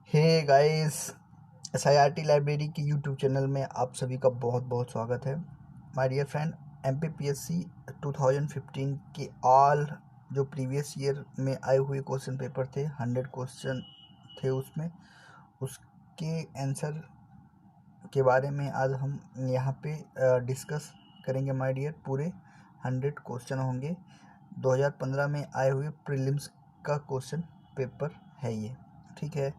Hey guys, SIRT library के YouTube channel में आप सभी का बहुत बहुत स्वागत है। माय डियर फ्रेंड, MPPSC 2015 के ऑल जो प्रीवियस ईयर में आए हुए क्वेश्चन पेपर थे, 100 क्वेश्चन थे उसमें, उसके आंसर के बारे में आज हम यहाँ पे डिस्कस करेंगे। माय डियर, पूरे 100 क्वेश्चन होंगे। 2015 में आए हुए प्रीलिम्स का क्वेश्चन पेपर है ये, ठीक है।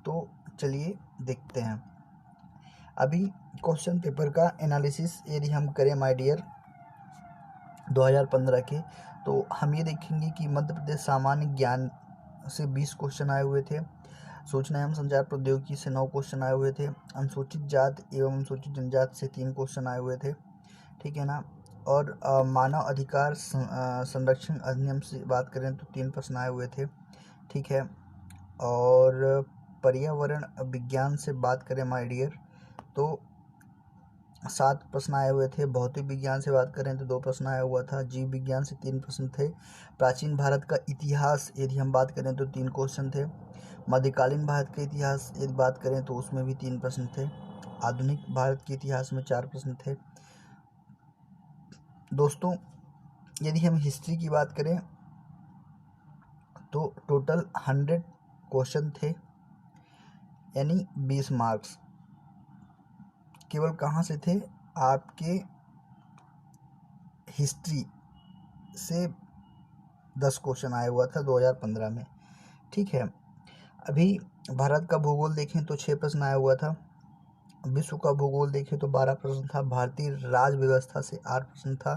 तो चलिए देखते हैं। अभी क्वेश्चन पेपर का एनालिसिस यदि हम करें माय डियर 2015 के, तो हम ये देखेंगे कि मध्य प्रदेश सामान्य ज्ञान से 20 क्वेश्चन आए हुए थे। सूचना एवं संचार प्रौद्योगिकी से 9 क्वेश्चन आए हुए थे। अनुसूचित जात एवं अनुसूचित जनजाति से 3 क्वेश्चन आए हुए थे, ठीक है ना। और मानव अधिकार संरक्षण अधिनियम से बात करें तो 3 प्रश्न आए हुए थे, ठीक है। और पर्यावरण विज्ञान से बात करें माय डियर तो 7 प्रश्न आए हुए थे। भौतिक विज्ञान से बात करें तो 2 प्रश्न आया हुआ था। जीव विज्ञान से 3 प्रश्न थे। प्राचीन भारत का इतिहास यदि हम बात करें तो 3 क्वेश्चन थे। मध्यकालीन भारत के इतिहास यदि बात करें तो उसमें भी 3 प्रश्न थे। आधुनिक भारत के इतिहास में 4 प्रश्न थे। दोस्तों, यदि हम हिस्ट्री की बात करें तो टोटल 100 क्वेश्चन थे, यानी 20 मार्क्स केवल कहाँ से थे, आपके हिस्ट्री से 10 क्वेश्चन आया हुआ था 2015 में, ठीक है। अभी भारत का भूगोल देखें तो 6 प्रश्न आया हुआ था। विश्व का भूगोल देखें तो 12 प्रश्न था। भारतीय राज व्यवस्था से 8 प्रश्न था।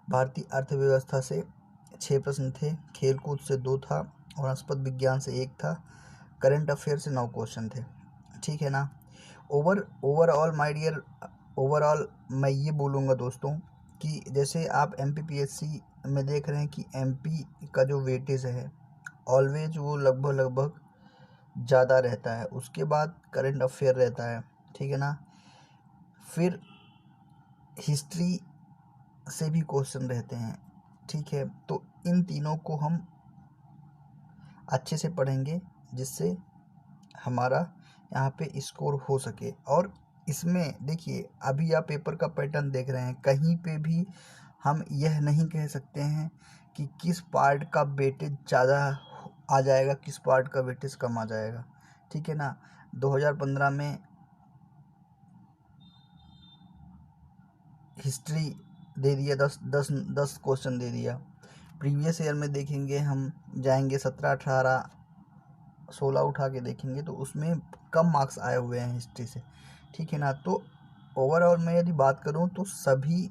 भारतीय अर्थव्यवस्था से 6 प्रश्न थे। खेलकूद से 2 था। वनस्पति विज्ञान से 1 था। करंट अफेयर से 9 क्वेश्चन थे, ठीक है ना। ओवरऑल माय डियर, ओवरऑल मैं ये बोलूँगा दोस्तों कि जैसे आप MPPSC में देख रहे हैं कि MP का जो वेटेज है ऑलवेज वो लगभग ज़्यादा रहता है। उसके बाद करंट अफेयर रहता है, ठीक है ना। फिर हिस्ट्री से भी क्वेश्चन रहते हैं, ठीक है। तो इन तीनों को हम अच्छे से पढ़ेंगे जिससे हमारा यहाँ पे स्कोर हो सके। और इसमें देखिए, अभी आप पेपर का पैटर्न देख रहे हैं, कहीं पे भी हम यह नहीं कह सकते हैं कि किस पार्ट का वेटेज ज़्यादा आ जाएगा, किस पार्ट का वेटेज कम आ जाएगा, ठीक है ना। 2015 में हिस्ट्री दे दिया, 10 क्वेश्चन दे दिया। प्रीवियस ईयर में देखेंगे, हम जाएंगे 17, 18, 16 उठा के देखेंगे तो उसमें कम मार्क्स आए हुए हैं हिस्ट्री से, ठीक है ना। तो ओवरऑल मैं यदि बात करूं तो सभी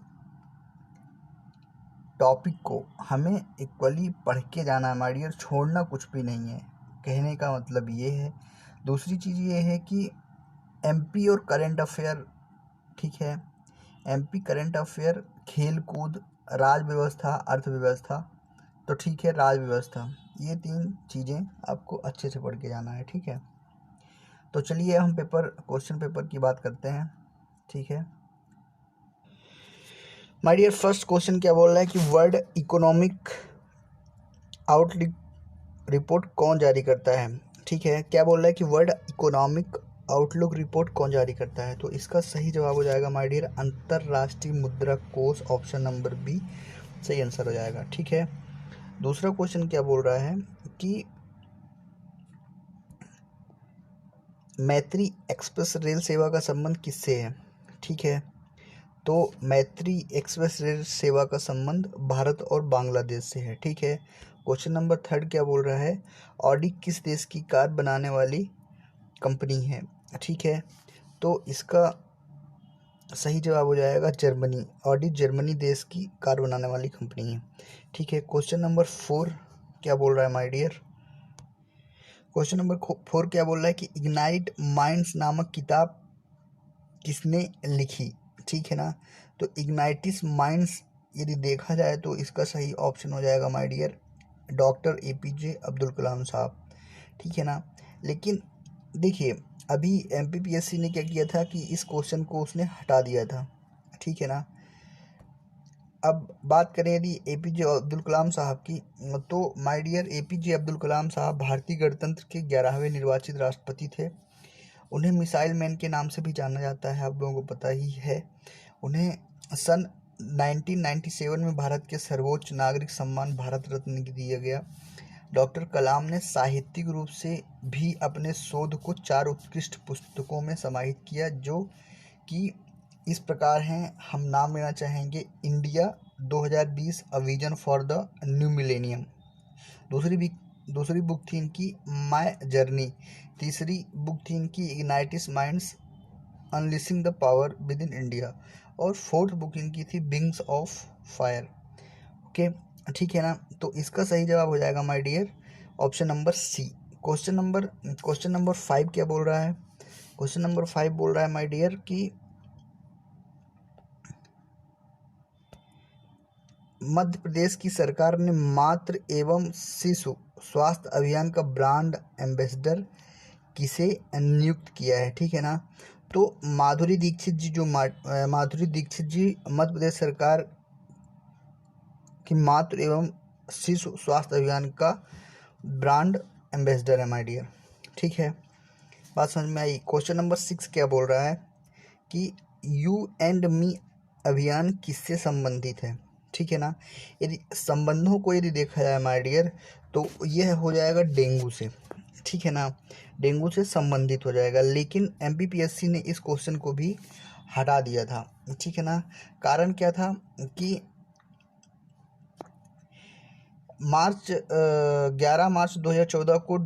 टॉपिक को हमें इक्वली पढ़ के जाना है माय डियर, छोड़ना कुछ भी नहीं है। कहने का मतलब ये है। दूसरी चीज़ ये है कि MP और करंट अफेयर, ठीक है। MP करंट अफेयर, खेल कूद, राज व्यवस्था, अर्थव्यवस्था, तो ठीक है, राज व्यवस्था, ये 3 चीज़ें आपको अच्छे से पढ़ के जाना है, ठीक है। तो चलिए हम क्वेश्चन पेपर की बात करते हैं, ठीक है। माय डियर, फर्स्ट क्वेश्चन क्या बोल रहा है कि वर्ल्ड इकोनॉमिक आउटलुक रिपोर्ट कौन जारी करता है, ठीक है। क्या बोल रहा है कि वर्ल्ड इकोनॉमिक आउटलुक रिपोर्ट कौन जारी करता है, तो इसका सही जवाब हो जाएगा माय डियर अंतर्राष्ट्रीय मुद्रा कोष, ऑप्शन नंबर बी सही आंसर हो जाएगा, ठीक है। दूसरा क्वेश्चन क्या बोल रहा है कि मैत्री एक्सप्रेस रेल सेवा का संबंध किससे है, ठीक है। तो मैत्री एक्सप्रेस रेल सेवा का संबंध भारत और बांग्लादेश से है, ठीक है। क्वेश्चन नंबर 3 क्या बोल रहा है, ऑडी किस देश की कार बनाने वाली कंपनी है, ठीक है। तो इसका सही जवाब हो जाएगा जर्मनी। ऑडी जर्मनी देश की कार बनाने वाली कंपनी है, ठीक है। क्वेश्चन नंबर 4 क्या बोल रहा है माय डियर, क्वेश्चन नंबर 4 क्या बोल रहा है कि इग्नाइट माइंड्स नामक किताब किसने लिखी, ठीक है ना। तो इग्नाइटिस माइंड्स यदि देखा जाए तो इसका सही ऑप्शन हो जाएगा my dear doctor APJ Abdul Kalam साहब, ठीक है ना। लेकिन देखिए, अभी MPPSC ने क्या किया था कि इस क्वेश्चन को उसने हटा दिया था, ठीक है ना। अब बात करें यदि एपीजे अब्दुल कलाम साहब की, तो my dear APJ Abdul Kalam साहब भारतीय गणतंत्र के 11वें निर्वाचित राष्ट्रपति थे। उन्हें मिसाइल मैन के नाम से भी जाना जाता है, आप लोगों को पता ही है। उन्हें सन 1997 में भारत के सर्वोच्च नागरिक सम्मान भारत रत्न दिया गया। डॉक्टर कलाम ने साहित्यिक रूप से भी अपने शोध को 4 उत्कृष्ट पुस्तकों में समाहित किया, जो कि इस प्रकार हैं। हम नाम लेना चाहेंगे, India 2020 a vision for the new millennium. दूसरी बुक थी इनकी माय जर्नी। तीसरी बुक थी इनकी ignited minds unleashing the power within India. और फोर्थ बुक इनकी थी विंग्स ऑफ फायर। ओके, ठीक है ना। तो इसका सही जवाब हो जाएगा my dear option number C. Question number 5 क्या बोल रहा है? क्वेश्चन नंबर 5 बोल रहा है माय डियर कि मध्य प्रदेश की सरकार ने मातृ एवं शिशु स्वास्थ्य अभियान का ब्रांड एम्बेसडर किसे नियुक्त किया है? ठीक है ना। तो माधुरी दीक्षित जी मध्य प्रदेश सरकार की मातृ एवं शिशु स्वास्थ्य अभियान का ब्रांड एम्बेसडर है माय डियर। ठीक है, बात समझ में आई। क्वेश्चन नंबर 6 क्या बोल रहा है कि यू एंड मी अभियान किससे संबंधित है? ठीक है ना। यदि संबंधों को यदि देखा जाए माय डियर, तो यह हो जाएगा डेंगू से। ठीक है ना, डेंगू से संबंधित हो जाएगा। लेकिन एमपीपीएससी ने इस क्वेश्चन को भी हटा दिया था। ठीक है ना। कारण क्या था कि 11 मार्च 2014 को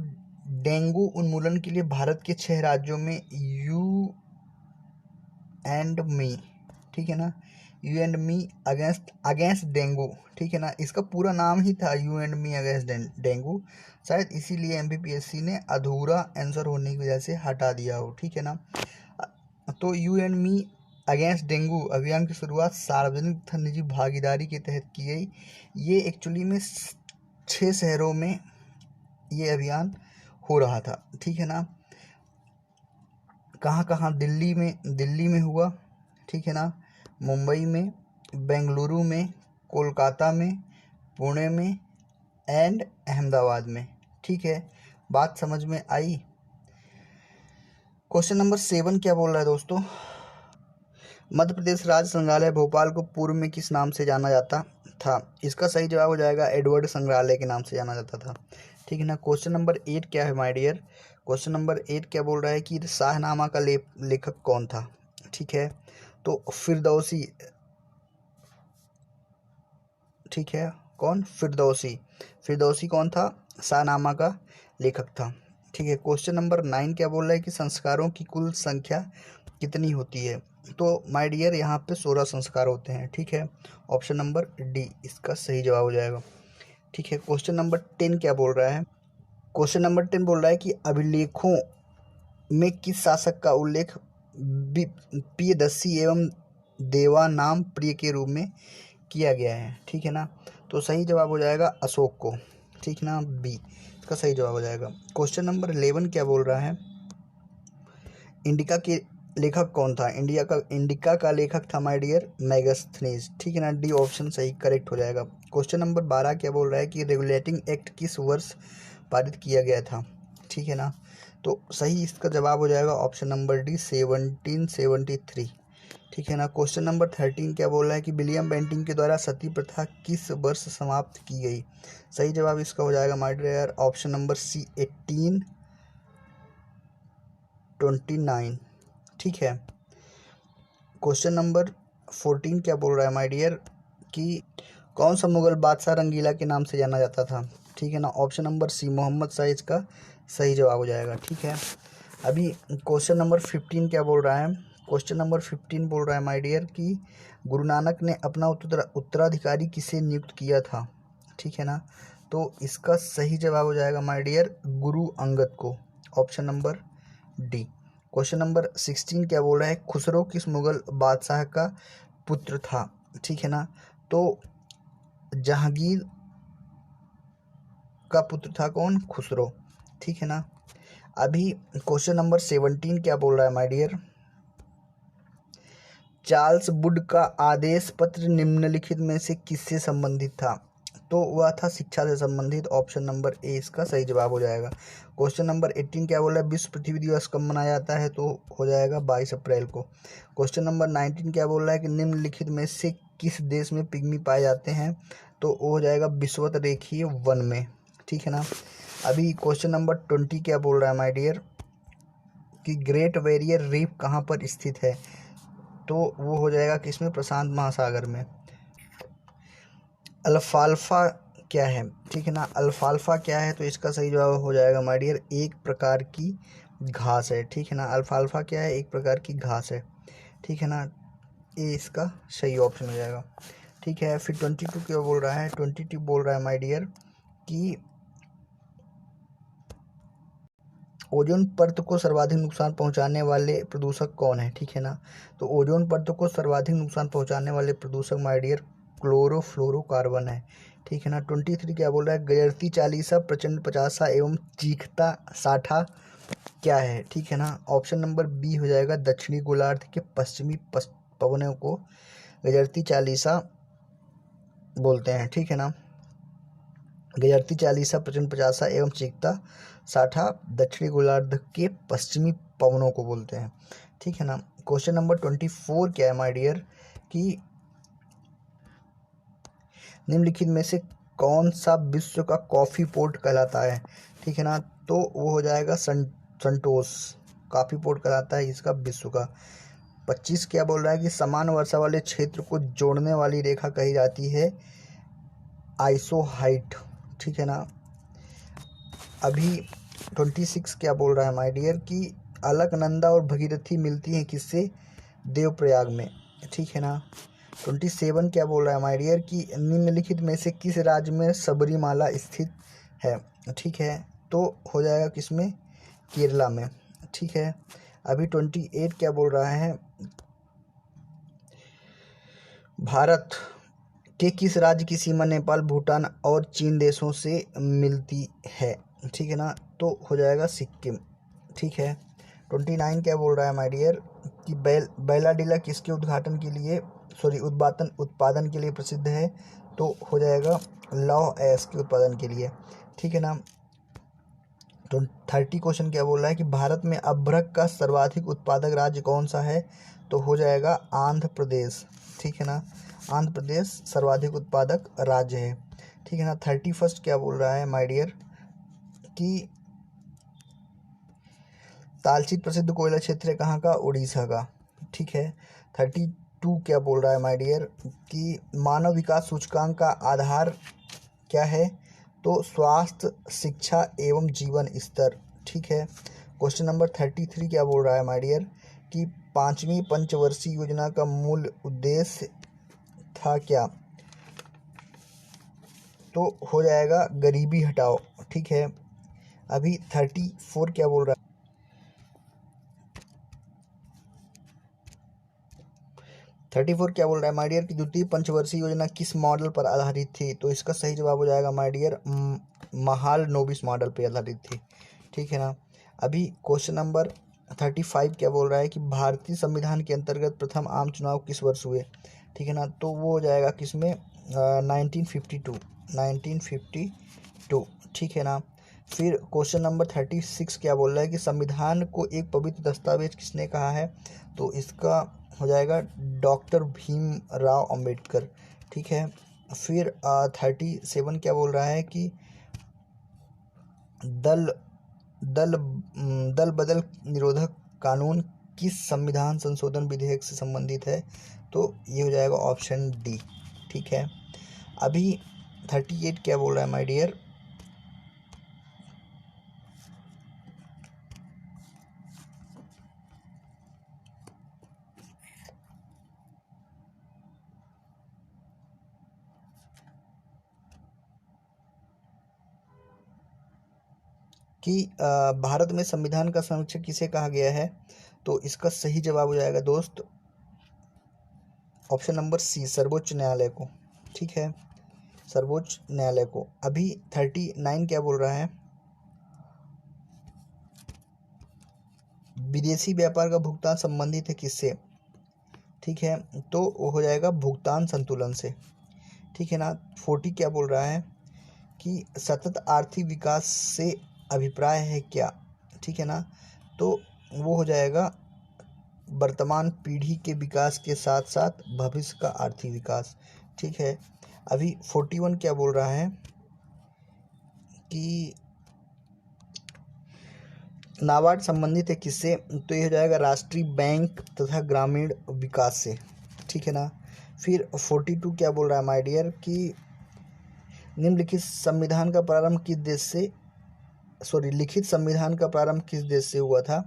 डेंगू उन्मूलन के लिए भारत के 6 राज्यों में यू एंड मी, ठीक है ना, you and me against dengue, ठीक है ना, इसका पूरा नाम ही था you and me against dengue. शायद इसीलिए एमपीपीएससी ने अधूरा आंसर होने की वजह से हटा दिया हो। ठीक है ना। तो you and me against dengue अभियान की शुरुआत सार्वजनिक तथा निजी भागीदारी के तहत की गई। ये एक्चुअली में 6 शहरों में ये अभियान हो रहा था। ठीक है ना। कहाँ कहाँ? दिल्ली में हुआ, ठीक है ना, मुंबई में, बेंगलुरु में, कोलकाता में, पुणे में एंड अहमदाबाद में। ठीक है, बात समझ में आई। क्वेश्चन नंबर 7 क्या बोल रहा है दोस्तों? मध्य प्रदेश राज्य संग्रहालय भोपाल को पूर्व में किस नाम से जाना जाता था? इसका सही जवाब हो जाएगा एडवर्ड संग्रहालय के नाम से जाना जाता था। ठीक है ना। क्वेश्चन नंबर 8 क्या है माय डियर? क्वेश्चन नंबर 8 क्या बोल रहा है कि शाहनामा का लेखक कौन था? ठीक है, तो फिरदौसी। ठीक है, कौन? फिरदौसी कौन था? शाहनामा का लेखक था। ठीक है। क्वेश्चन नंबर 9 क्या बोल रहा है कि संस्कारों की कुल संख्या कितनी होती है? तो माय डियर यहाँ पे 16 संस्कार होते हैं। ठीक है, ऑप्शन नंबर डी इसका सही जवाब हो जाएगा। ठीक है। क्वेश्चन नंबर 10 क्या बोल रहा है? क्वेश्चन नंबर 10 बोल रहा है कि अभिलेखों में किस शासक का उल्लेख प्रियदर्शी एवं देवानाम प्रिय के रूप में किया गया है? ठीक है ना। तो सही जवाब हो जाएगा अशोक को। ठीक ना, बी इसका सही जवाब हो जाएगा। क्वेश्चन नंबर 11 क्या बोल रहा है? इंडिका के लेखक कौन था? इंडिका का लेखक था माय डियर मैगस्थनीज। ठीक है ना, डी ऑप्शन सही करेक्ट हो जाएगा। क्वेश्चन नंबर 12 क्या बोल रहा है कि रेगुलेटिंग एक्ट किस वर्ष पारित किया गया था? ठीक है ना, तो सही इसका जवाब हो जाएगा ऑप्शन नंबर डी 1773। ठीक है ना। क्वेश्चन नंबर 13 क्या बोल रहा है कि विलियम बेंटिंग के द्वारा सती प्रथा किस वर्ष समाप्त की गई? सही जवाब इसका हो जाएगा my dear option number C 1829। ठीक है। क्वेश्चन नंबर 14 क्या बोल रहा है माय डियर कि कौन सा मुगल बादशाह रंगीला के नाम से जाना जाता था? ठीक है ना, option number C Mohammad Shah इसका सही जवाब हो जाएगा। ठीक है। अभी क्वेश्चन नंबर 15 क्या बोल रहा है? क्वेश्चन नंबर 15 बोल रहा है माय डियर कि गुरु नानक ने अपना उत्तराधिकारी किसे नियुक्त किया था? ठीक है ना, तो इसका सही जवाब हो जाएगा माय डियर गुरु अंगद को, option number D. Question number 16 क्या बोल रहा है? खुसरो किस मुगल बादशाह का पुत्र था? ठीक है ना, तो जहांगीर का पुत्र था कौन? खुसरो। ठीक है ना। अभी क्वेश्चन नंबर 17 क्या बोल रहा है माय डियर? चार्ल्स वुड का आदेश पत्र निम्नलिखित में से किससे संबंधित था? तो वह था शिक्षा से संबंधित। ऑप्शन नंबर ए इसका सही जवाब हो जाएगा। क्वेश्चन नंबर 18 क्या बोला है? विश्व पृथ्वी दिवस कब मनाया जाता है? तो हो जाएगा 22 अप्रैल को। क्वेश्चन नंबर 19 क्या बोल रहा है कि निम्नलिखित में से किस देश में पिग्मी पाए जाते हैं? तो वो हो जाएगा विषुवत रेखीय वन में। ठीक है ना। अभी क्वेश्चन नंबर 20 क्या बोल रहा है माय डियर कि ग्रेट बैरियर रीफ कहाँ पर स्थित है? तो वो हो जाएगा किसमें? प्रशांत महासागर में। अल्फाल्फा क्या है? ठीक है ना। अल्फाल्फा क्या है? तो इसका सही जवाब हो जाएगा माय डियर एक प्रकार की घास है। ठीक है ना। अल्फाल्फा क्या है? एक प्रकार की घास है। ठीक है ना। ये इसका सही ऑप्शन हो जाएगा। ठीक है। फिर 22 क्या बोल रहा है? 22 बोल रहा है माय डियर कि ओजोन परत को सर्वाधिक नुकसान पहुंचाने वाले प्रदूषक कौन है? ठीक है ना। तो ओजोन परत को सर्वाधिक नुकसान पहुंचाने वाले प्रदूषक माय डियर क्लोरोफ्लोरोकार्बन है। ठीक है ना। 23 क्या बोल रहा है? गरजती चालीसा, प्रचंड पचासा एवं चीखता साठा क्या है? ठीक है ना। ऑप्शन नंबर बी हो जाएगा दक्षिणी गोलार्ध के पश्चिमी पवनों को गरजती चालीसा बोलते हैं। ठीक है ना। गरजती चालीसा, प्रचंड पचासा एवं चीखता साठा दक्षिणी गोलार्ध के पश्चिमी पवनों को बोलते हैं। ठीक है ना। क्वेश्चन नंबर 24 क्या है माय डियर कि निम्नलिखित में से कौन सा विश्व का कॉफी पोर्ट कहलाता है? ठीक है ना। तो वो हो जाएगा संतोष कॉफी पोर्ट कहलाता है इसका विश्व का। 25 क्या बोल रहा है कि समान वर्षा वाले क्षेत्र को जोड़ने वाली रेखा कही जाती है आइसोहाइट। ठीक है ना। अभी 26 क्या बोल रहा है माय डियर कि अलकनंदा और भगीरथी मिलती हैं किससे? देवप्रयाग में। ठीक है ना। 27 क्या बोल रहा है माय डियर कि निम्नलिखित में से किस राज्य में सबरीमाला स्थित है? ठीक है। तो हो जाएगा किसमें? केरला में। ठीक है। अभी 28 क्या बोल रहा है? भारत के किस राज्य की सीमा नेपाल, भूटान और चीन देशों से मिलती है? ठीक है ना। तो हो जाएगा सिक्किम। ठीक है। 29 क्या बोल रहा है माय डियर कि बैलाडीला किसके उद्घाटन के लिए उत्पादन के लिए प्रसिद्ध है? तो हो जाएगा लौह अयस्क के उत्पादन के लिए। ठीक है ना। तो 30 क्वेश्चन क्या बोल रहा है कि भारत में अभ्रक का सर्वाधिक उत्पादक राज्य कौन सा है? तो हो जाएगा आंध्र प्रदेश। ठीक है ना। आंध्र प्रदेश सर्वाधिक उत्पादक राज्य है। ठीक है ना। 31 क्या बोल रहा है माय डियर कि तालचित प्रसिद्ध कोयला क्षेत्र है कहाँ का? उड़ीसा का। ठीक है। 32 क्या बोल रहा है माय डियर कि मानव विकास सूचकांक का आधार क्या है? तो स्वास्थ्य, शिक्षा एवं जीवन स्तर। ठीक है। क्वेश्चन नंबर 33 क्या बोल रहा है माय डियर कि पांचवी पंचवर्षीय योजना का मूल उद्देश्य था क्या? तो हो जाएगा गरीबी हटाओ। ठीक है। अभी 34 क्या बोल रहा है? 34 क्या बोल रहा है माय डियर कि द्वितीय पंचवर्षीय योजना किस मॉडल पर आधारित थी? तो इसका सही जवाब हो जाएगा माय डियर महालनोबिस मॉडल पर आधारित थी। ठीक है ना। अभी क्वेश्चन नंबर 35 क्या बोल रहा है कि भारतीय संविधान के अंतर्गत प्रथम आम चुनाव किस वर्ष हुए? ठीक है ना। तो वो हो जाएगा किसमें? 1952। ठीक है ना। फिर क्वेश्चन नंबर 36 क्या बोल रहा है कि संविधान को एक पवित्र दस्तावेज किसने कहा है? तो इसका हो जाएगा डॉक्टर भीमराव अंबेडकर। ठीक है। फिर 37 क्या बोल रहा है कि दल दल दल बदल निरोधक कानून किस संविधान संशोधन विधेयक से संबंधित है? तो ये हो जाएगा ऑप्शन डी। ठीक है। अभी 38 क्या बोल रहा है माय डियर कि भारत में संविधान का संरक्षक किसे कहा गया है? तो इसका सही जवाब हो जाएगा दोस्त ऑप्शन नंबर सी, सर्वोच्च न्यायालय को। ठीक है। सर्वोच्च न्यायालय को। अभी 39 क्या बोल रहा है? विदेशी व्यापार का भुगतान संबंधित है किससे? ठीक है, तो वो हो जाएगा भुगतान संतुलन से, ठीक है ना। 40 क्या बोल रहा है कि सतत आर्थिक विकास से अभिप्राय है क्या, ठीक है ना, तो वो हो जाएगा वर्तमान पीढ़ी के विकास के साथ साथ भविष्य का आर्थिक विकास, ठीक है। अभी 41 क्या बोल रहा है कि नाबार्ड संबंधित है किससे, तो ये हो जाएगा राष्ट्रीय बैंक तथा ग्रामीण विकास से, ठीक है ना। फिर 42 क्या बोल रहा है माय डियर कि निम्नलिखित संविधान का प्रारंभ किस देश से, लिखित संविधान का प्रारंभ किस देश से हुआ था,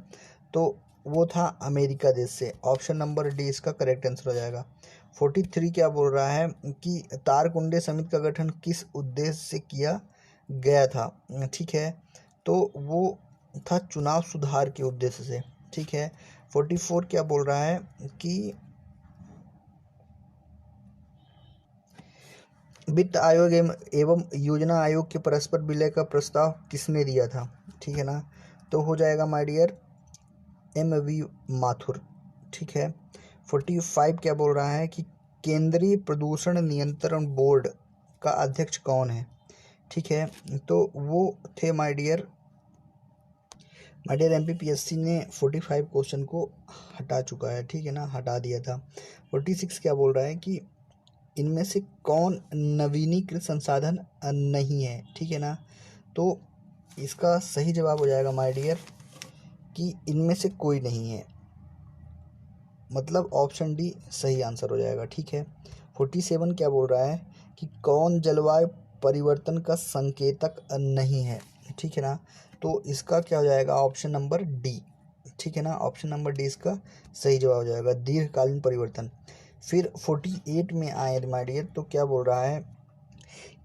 तो वो था अमेरिका देश से। ऑप्शन नंबर डी इसका करेक्ट आंसर हो जाएगा। 43 क्या बोल रहा है कि तारकुंडे समिति का गठन किस उद्देश्य से किया गया था, ठीक है, तो वो था चुनाव सुधार के उद्देश्य से, ठीक है। 44 क्या बोल रहा है कि वित्त आयोग एवं योजना आयोग के परस्पर विलय का प्रस्ताव किसने दिया था, ठीक है ना, तो हो जाएगा माय डियर MV माथुर, ठीक है। 45 क्या बोल रहा है कि केंद्रीय प्रदूषण नियंत्रण बोर्ड का अध्यक्ष कौन है, ठीक है, तो वो थे माय डियर MPPSC ने 45 क्वेश्चन को हटा चुका है, ठीक है ना, हटा दिया था। 46 क्या बोल रहा है कि इनमें से कौन नवीनीकृत संसाधन नहीं है, ठीक है ना, तो इसका सही जवाब हो जाएगा माय डियर कि इनमें से कोई नहीं है, मतलब ऑप्शन डी सही आंसर हो जाएगा, ठीक है। 47 क्या बोल रहा है कि कौन जलवायु परिवर्तन का संकेतक नहीं है, ठीक है ना, तो इसका क्या हो जाएगा ऑप्शन नंबर डी, ठीक है ना, ऑप्शन नंबर डी इसका सही जवाब हो जाएगा, दीर्घकालीन परिवर्तन। फिर 48 में आए माय डियर, तो क्या बोल रहा है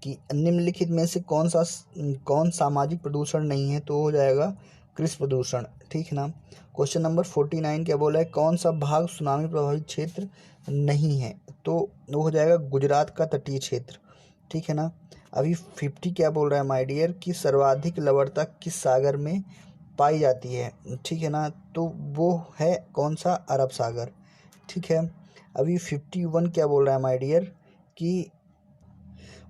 कि निम्नलिखित में से कौन सामाजिक प्रदूषण नहीं है, तो हो जाएगा कृषि प्रदूषण, ठीक है ना। क्वेश्चन नंबर 49 क्या बोला है कौन सा भाग सुनामी प्रभावित क्षेत्र नहीं है, तो वो हो जाएगा गुजरात का तटीय क्षेत्र, ठीक है ना। अभी 50 क्या बोल रहा है माय डियर कि सर्वाधिक लवणता किस सागर में पाई जाती है, ठीक है ना, तो वो है कौन सा अरब सागर, ठीक है। अभी 51 क्या बोल रहा है माय डियर कि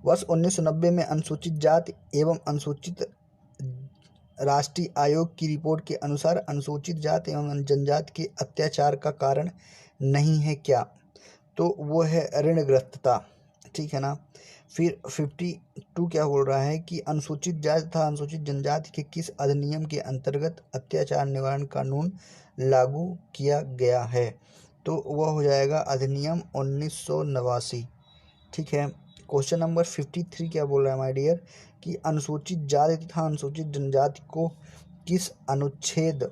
वर्ष 1990 में अनुसूचित जाति एवं अनुसूचित राष्ट्रीय आयोग की रिपोर्ट के अनुसार अनुसूचित जाति एवं जनजाति के अत्याचार का कारण नहीं है क्या, तो वो है ऋणग्रस्तता, ठीक है ना। फिर 52 क्या बोल रहा है कि अनुसूचित जाति तथा अनुसूचित जनजाति के किस अधिनियम के अंतर्गत अत्याचार निवारण कानून लागू किया गया है, तो वह हो जाएगा अधिनियम 1989, ठीक है। क्वेश्चन नंबर 53 क्या बोल रहा है माय डियर कि अनुसूचित जाति तथा अनुसूचित जनजाति को किस अनुच्छेद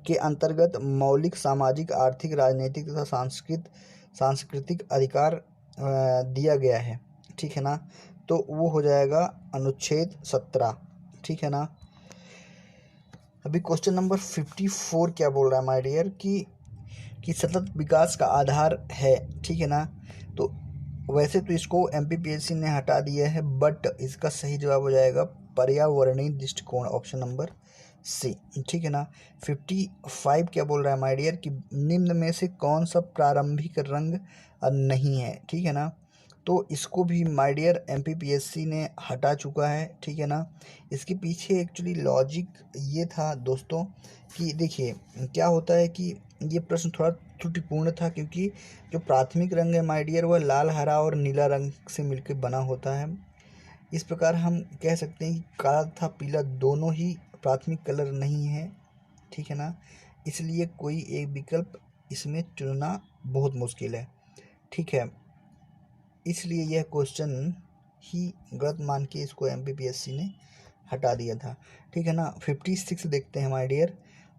के अंतर्गत मौलिक सामाजिक आर्थिक राजनीतिक तथा सांस्कृतिक अधिकार दिया गया है, ठीक है ना, तो वो हो जाएगा अनुच्छेद 17, ठीक है ना। अभी क्वेश्चन नंबर 54 क्या बोल रहा है माय डियर कि सतत विकास का आधार है, ठीक है ना, तो वैसे तो इसको MPPSC ने हटा दिया है, बट इसका सही जवाब हो जाएगा पर्यावरणीय दृष्टिकोण, ऑप्शन नंबर सी, ठीक है ना। 55 क्या बोल रहा है माय डियर कि निम्न में से कौन सा प्रारंभिक रंग नहीं है, ठीक है ना, तो इसको भी माय डियर MPPSC ने हटा चुका है, ठीक है ना। इसके पीछे एक्चुअली लॉजिक ये था दोस्तों कि देखिए क्या होता है कि ये प्रश्न थोड़ा त्रुटिपूर्ण था, क्योंकि जो प्राथमिक रंग है माय डियर वह लाल हरा और नीला रंग से मिलकर बना होता है। इस प्रकार हम कह सकते हैं कि काला तथा पीला दोनों ही प्राथमिक कलर नहीं है, ठीक है ना, इसलिए कोई एक विकल्प इसमें चुनना बहुत मुश्किल है, ठीक है, इसलिए यह क्वेश्चन ही गलत मान के इसको MPPSC ने हटा दिया था, ठीक है ना। 56 देखते हैं माय डियर,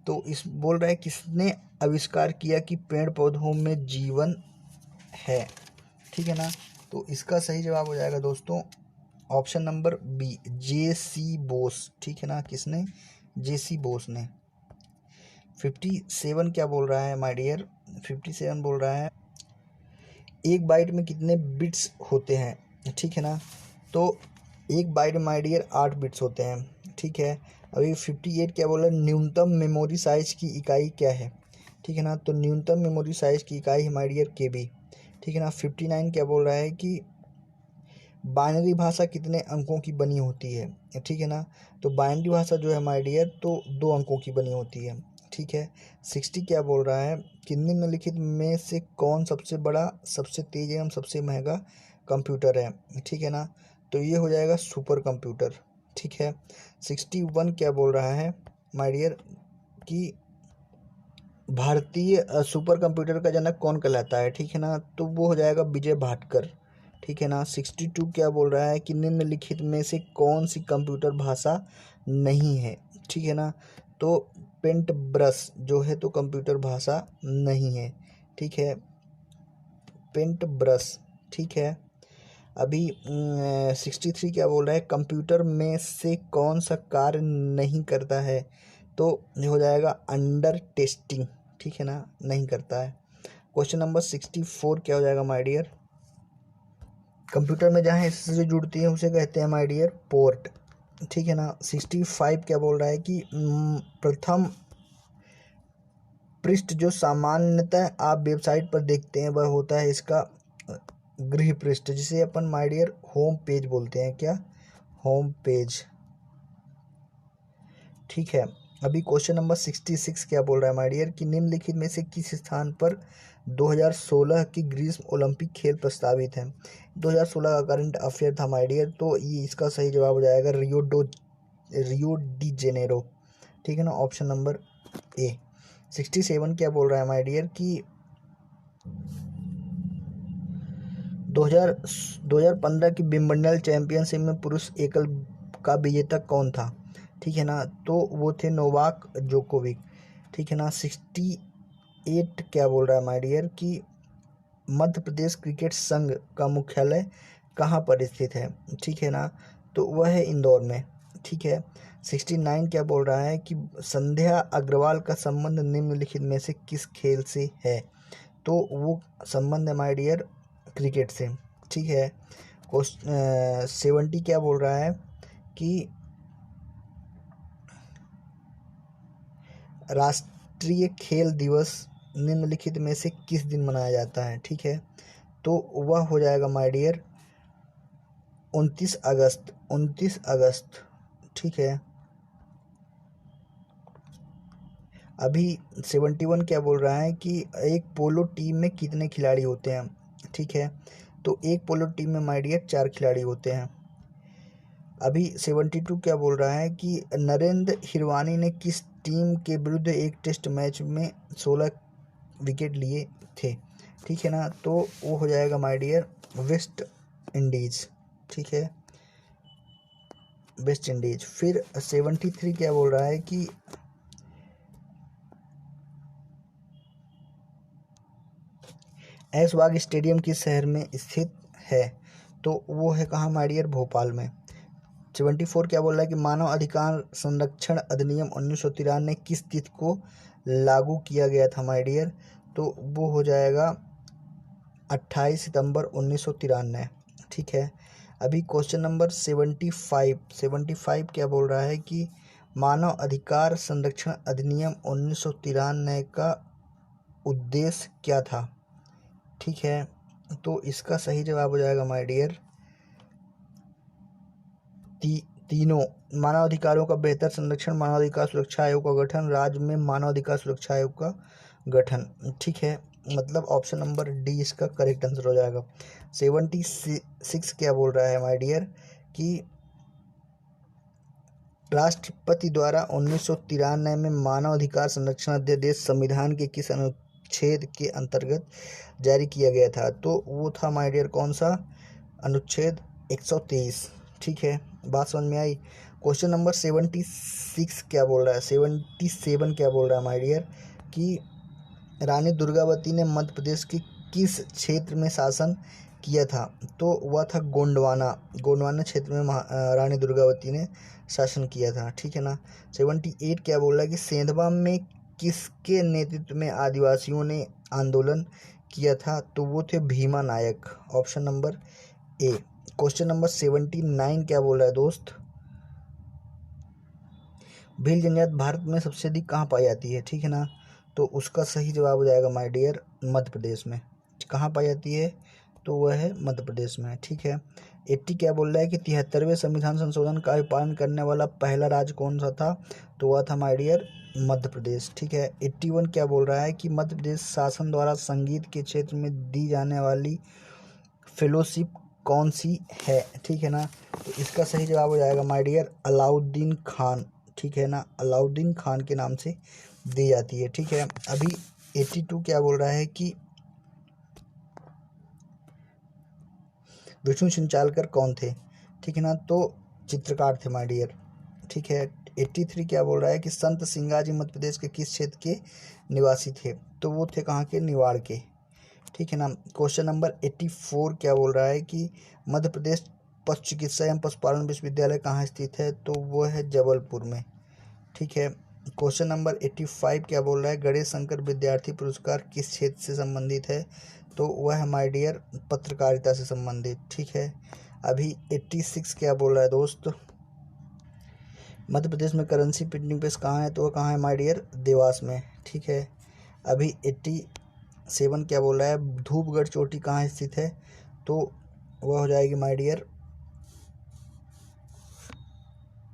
तो इस बोल रहा है किसने आविष्कार किया कि पेड़ पौधों में जीवन है, ठीक है ना, तो इसका सही जवाब हो जाएगा दोस्तों option number B JC Bose, ठीक है ना, किसने JC बोस ने। 57 क्या बोल रहा है माय डियर 57 बोल रहा है एक बाइट में कितने बिट्स होते हैं, ठीक है ना, तो एक बाइट माय डियर 8 बिट्स होते हैं, ठीक है। अभी 58 क्या बोल रहा है न्यूनतम मेमोरी साइज की इकाई क्या है, ठीक है ना। तो न्यूनतम मेमोरी साइज की इकाई है माय डियर KB, ठीक है ना। 59 क्या बोल रहा है कि बाइनरी भाषा कितने अंकों की बनी होती है, ठीक है ना। तो बाइनरी भाषा जो है माय डियर तो 2 अंकों की बनी होती है, ठीक है। 60 क्या बोल रहा है कि निम्नलिखित में से कौन सबसे बड़ा, सबसे तेज एवं सबसे महंगा कंप्यूटर है, ठीक है ना। तो ये हो जाएगा सुपर कंप्यूटर, ठीक है। 61 क्या बोल रहा है माय डियर कि भारतीय सुपर कंप्यूटर का जनक कौन कहलाता है, ठीक है ना। तो वो हो जाएगा विजय भाटकर, ठीक है ना। 62 क्या बोल रहा है कि निम्नलिखित में से कौन सी कंप्यूटर भाषा नहीं है, ठीक है ना। तो पेंट ब्रश जो है तो कंप्यूटर भाषा नहीं है, ठीक है, पेंट ब्रश, ठीक है। अभी 63 क्या बोल रहा है कंप्यूटर में से कौन सा कार्य नहीं करता है, तो ये हो जाएगा अंडर टेस्टिंग, ठीक है ना, नहीं करता है। क्वेश्चन नंबर 64 क्या हो जाएगा माय डियर, कंप्यूटर में जहाँ हिस्से से जुड़ती है उसे कहते हैं माय डियर पोर्ट, ठीक है ना। 65 क्या बोल रहा है कि प्रथम पृष्ठ जो सामान्यतः आप वेबसाइट पर देखते हैं वह होता है इसका गृह पृष्ठ, जिसे अपन माय डियर होम पेज बोलते हैं, क्या, होम पेज, ठीक है। अभी क्वेश्चन नंबर 66 क्या बोल रहा है माय डियर कि निम्नलिखित में से किस स्थान पर 2016 की ग्रीष्म ओलंपिक खेल प्रस्तावित है। 2016 का करंट अफेयर था माय डियर, तो ये इसका सही जवाब हो जाएगा रियो डी जेनेरो, ठीक है ना, ऑप्शन नंबर ए। 67 क्या बोल रहा है माय डियर कि 2015 की विंबलडन चैंपियनशिप में पुरुष एकल का विजेता कौन था, ठीक है ना। तो वो थे नोवाक जोकोविक, ठीक है ना। 68 क्या बोल रहा है माय डियर कि मध्य प्रदेश क्रिकेट संघ का मुख्यालय कहाँ पर स्थित है, ठीक है ना। तो वह है इंदौर में, ठीक है। 69 क्या बोल रहा है कि संध्या अग्रवाल का संबंध निम्नलिखित में से किस खेल से है, तो वो संबंध है माय डियर क्रिकेट से, ठीक है। 70 क्या बोल रहा है कि राष्ट्रीय खेल दिवस निम्नलिखित में से किस दिन मनाया जाता है, ठीक है। तो वह हो जाएगा माय डियर 29 अगस्त, ठीक है। अभी 71 क्या बोल रहा है कि एक पोलो टीम में कितने खिलाड़ी होते हैं, ठीक है। तो एक पोलो टीम में माय डियर 4 खिलाड़ी होते हैं। अभी 72 क्या बोल रहा है कि नरेंद्र हिरवानी ने किस टीम के विरुद्ध एक टेस्ट मैच में 16 विकेट लिए थे, ठीक है ना। तो वो हो जाएगा माय डियर वेस्ट इंडीज, ठीक है, वेस्ट इंडीज। फिर 73 क्या बोल रहा है कि ऐशबाग स्टेडियम किस शहर में स्थित है, तो वो है कहाँ माय डियर भोपाल में। 74 क्या बोल रहा है कि मानव अधिकार संरक्षण अधिनियम 1993 किस तिथि को लागू किया गया था माय डियर, तो वो हो जाएगा 28 सितंबर 1993, ठीक है। अभी क्वेश्चन नंबर 75 क्या बोल रहा है कि मानव अधिकार संरक्षण अधिनियम 1993 का उद्देश्य क्या था, ठीक है। तो इसका सही जवाब हो जाएगा माय डियर तीनों, मानवाधिकारों का बेहतर संरक्षण, मानवाधिकार सुरक्षा आयोग का गठन, राज्य में मानवाधिकार सुरक्षा आयोग का गठन, ठीक है। मतलब ऑप्शन नंबर डी इसका करेक्ट आंसर हो जाएगा। 76 क्या बोल रहा है माय डियर कि राष्ट्रपति द्वारा 1993 में मानवाधिकार संरक्षण अध्यादेश संविधान के किस अनुच्छेद के अंतर्गत जारी किया गया था, तो वो था माय डियर कौन सा, अनुच्छेद 123, ठीक है। बात समझ में आई। क्वेश्चन नंबर 76 क्या बोल रहा है, 77 क्या बोल रहा है माय डियर कि रानी दुर्गावती ने मध्य प्रदेश के किस क्षेत्र में शासन किया था, तो वह था गोंडवाना क्षेत्र में रानी दुर्गावती ने शासन किया था, ठीक है ना। 78 क्या बोल रहा है कि सेंधवा में किसके नेतृत्व में आदिवासियों ने आंदोलन किया था, तो वो थे Bhima Nayak, option number A. Question number 79 क्या बोल रहा है दोस्त, भील जनजाति भारत में सबसे अधिक कहाँ पाई जाती है, ठीक है ना। तो उसका सही जवाब हो जाएगा माय डियर मध्य प्रदेश में। कहाँ पाई जाती है? तो वह है मध्य प्रदेश में। ठीक है। 80 क्या बोल रहा है कि 73वें संविधान संशोधन का पालन करने वाला पहला राज्य कौन सा था? तो वह था माय डियर मध्य प्रदेश। ठीक है। 81 क्या बोल रहा है कि मध्य प्रदेश शासन द्वारा संगीत के क्षेत्र में दी जाने वाली फेलोशिप कौन सी है? ठीक है ना। तो इसका सही जवाब हो जाएगा माय डियर अलाउद्दीन खान। ठीक है ना, अलाउद्दीन खान के नाम से दी जाती है। ठीक है। अभी 82 क्या बोल रहा है कि विष्णु चिंचालकर कौन थे? ठीक है ना, तो चित्रकार थे माय डियर। ठीक है। 83 क्या बोल रहा है कि संत सिंगाजी मध्य प्रदेश के किस क्षेत्र के निवासी थे? तो वो थे कहाँ के? निवाड़ के। ठीक है ना। क्वेश्चन नंबर 84 क्या बोल रहा है कि मध्य प्रदेश पशु चिकित्सा एवं पशुपालन विश्वविद्यालय कहाँ स्थित है? तो वो है जबलपुर में। ठीक है। क्वेश्चन नंबर 85 क्या बोल रहा है गणेश शंकर विद्यार्थी पुरस्कार किस क्षेत्र से संबंधित है? तो वह है माय डियर पत्रकारिता से संबंधित। ठीक है। अभी 86 क्या बोल रहा है दोस्त, मध्य प्रदेश में करेंसी प्रिंटिंग प्रेस कहाँ है? तो वह कहाँ है माय डियर? देवास में। ठीक है। अभी 87 क्या बोल रहा है धूपगढ़ चोटी कहाँ स्थित है? तो वह हो जाएगी माय डियर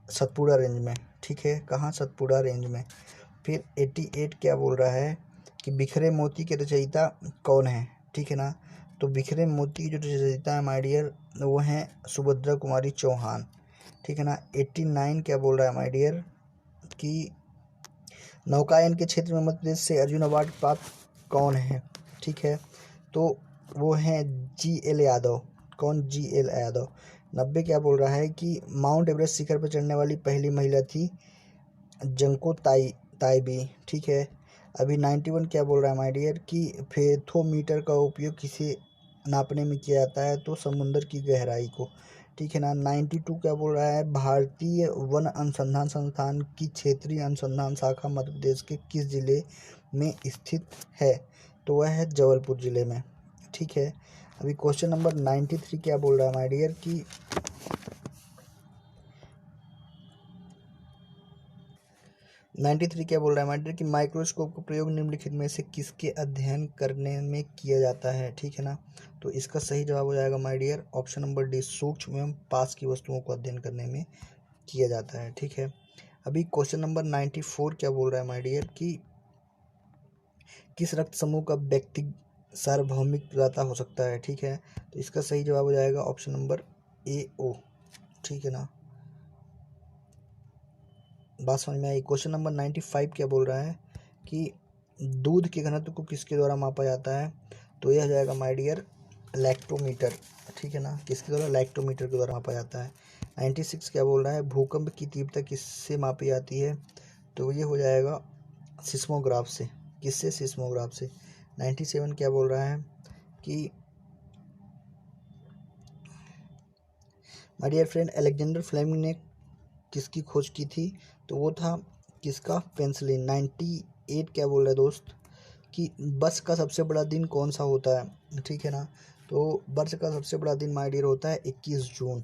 सतपुड़ा रेंज में। ठीक है। कहाँ? सतपुड़ा रेंज में। फिर 88 क्या बोल रहा है कि बिखरे मोती के रचयिता कौन है? ठीक है ना। तो बिखरे मोती की जो रचयिता है माय डियर वो हैं सुभद्रा कुमारी चौहान। ठीक है ना। 89 क्या बोल रहा है माय डियर कि नौकायन के क्षेत्र में मध्य प्रदेश से अर्जुन अवार्ड प्राप्त कौन है? ठीक है। तो वो हैं GL यादव। कौन? GL यादव। 90 क्या बोल रहा है कि माउंट एवरेस्ट शिखर पर चढ़ने वाली पहली महिला थी जंको ताइबी। ठीक है। अभी 91 क्या बोल रहा है माय डियर कि फेथोमीटर का उपयोग किसे नापने में किया जाता है? तो समुद्र की गहराई को। ठीक है ना। 92 क्या बोल रहा है भारतीय वन अनुसंधान संस्थान की क्षेत्रीय अनुसंधान शाखा मध्य प्रदेश के किस जिले में स्थित है? तो वह है जबलपुर जिले में। ठीक है। अभी क्वेश्चन नंबर 93 क्या बोल रहा है माय डियर कि 93 क्या बोल रहा है माय डियर कि माइक्रोस्कोप का प्रयोग निम्नलिखित में से किसके अध्ययन करने में किया जाता है? ठीक है ना। तो इसका सही जवाब हो जाएगा my dear option number D सूक्ष्म एवं पास की वस्तुओं को अध्ययन करने में किया जाता है। ठीक है। अभी क्वेश्चन नंबर 94 क्या बोल रहा है माय डियर कि किस रक्त समूह का व्यक्ति सार्वभौमिक प्रदाता हो सकता है? ठीक है। तो इसका सही जवाब हो जाएगा ऑप्शन नंबर AO। ठीक है ना, बात समझ में आई। क्वेश्चन नंबर 95 क्या बोल रहा है कि दूध के घनत्व को किसके द्वारा मापा जाता है? तो यह हो जाएगा माय डियर लैक्टोमीटर। ठीक है ना, किसके द्वारा? लैक्टोमीटर के द्वारा मापा जाता है। 96 क्या बोल रहा है भूकंप की तीव्रता किससे मापी जाती है? तो ये हो जाएगा सिस्मोग्राफ से। किससे? सिस्मोग्राफ से। 97 क्या बोल रहा है कि my dear friend Alexander Fleming ने किसकी खोज की थी? तो वो था किसका? पेंसिलिन। 98 क्या बोल रहा है दोस्त कि वर्ष का सबसे बड़ा दिन कौन सा होता है? ठीक है ना, तो वर्ष का सबसे बड़ा दिन माय डियर होता है 21 जून।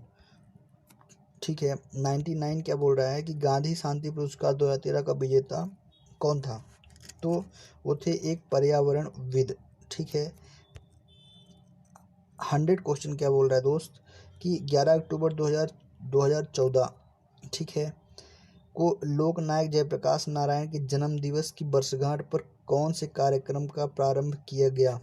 ठीक है। 99 क्या बोल रहा है कि गांधी शांति पुरस्कार 2013 का विजेता कौन था? तो वो थे एक पर्यावरणविद। ठीक है। 100 क्वेश्चन क्या बोल रहा है दोस्त कि 11 अक्टूबर 2014 ठीक है को लोकनायक जयप्रकाश नारायण के जन्म दिवस की वर्षगांठ पर कौन से कार्यक्रम का प्रारंभ किया गया?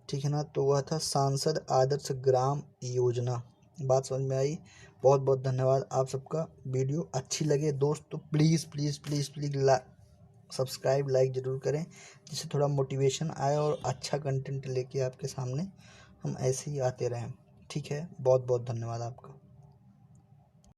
ठीक है ना, तो वह था सांसद आदर्श ग्राम योजना। बात समझ में आई। बहुत बहुत धन्यवाद आप सबका। वीडियो अच्छी लगे दोस्त तो please please please please subscribe like ज़रूर करें, जिससे थोड़ा मोटिवेशन आए और अच्छा कंटेंट लेके आपके सामने हम ऐसे ही आते रहें। ठीक है, बहुत बहुत धन्यवाद आपका।